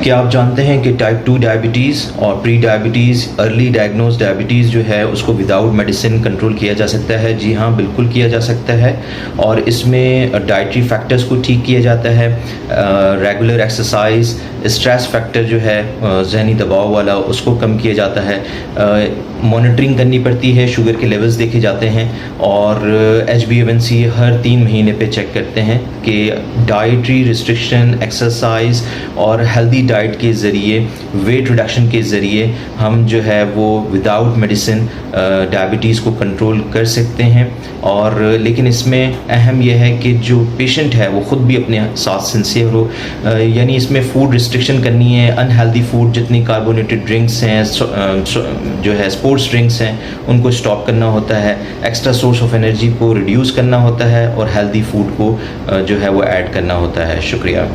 क्या आप जानते हैं कि टाइप 2 डायबिटीज़ और pre diabetes, early diagnose diabetes जो है उसको विदाउट मेडिसिन कंट्रोल किया जा सकता है? जी हाँ, बिल्कुल किया जा सकता है। और इसमें डाइटरी फैक्टर्स को ठीक किया जाता है, रेगुलर एक्सरसाइज, स्ट्रेस फैक्टर जो है ज़हनी दबाव वाला, उसको कम किया जाता है। मॉनिटरिंग करनी पड़ती है, शुगर के लेवल्स देखे जाते हैं और HbA1c हर 3 महीने पे चेक करते हैं कि डाइटरी रिस्ट्रिक्शन, एक्सरसाइज और हेल्दी डाइट के ज़रिए, वेट रिडक्शन के ज़रिए हम जो है वो विदाउट मेडिसिन डायबिटीज़ को कंट्रोल कर सकते हैं। और लेकिन इसमें अहम यह है कि जो पेशेंट है वो ख़ुद भी अपने साथ सिंसियर हो, यानी इसमें फ़ूड रिस्ट्रिक्शन करनी है। अनहेल्दी फूड, जितनी कार्बोनेटेड ड्रिंक्स हैं, जो है स्पोर्ट्स ड्रिंक्स हैं, उनको स्टॉप करना होता है। एक्स्ट्रा सोर्स ऑफ एनर्जी को रिड्यूस करना होता है और हेल्दी फूड को जो है वो ऐड करना होता है। शुक्रिया।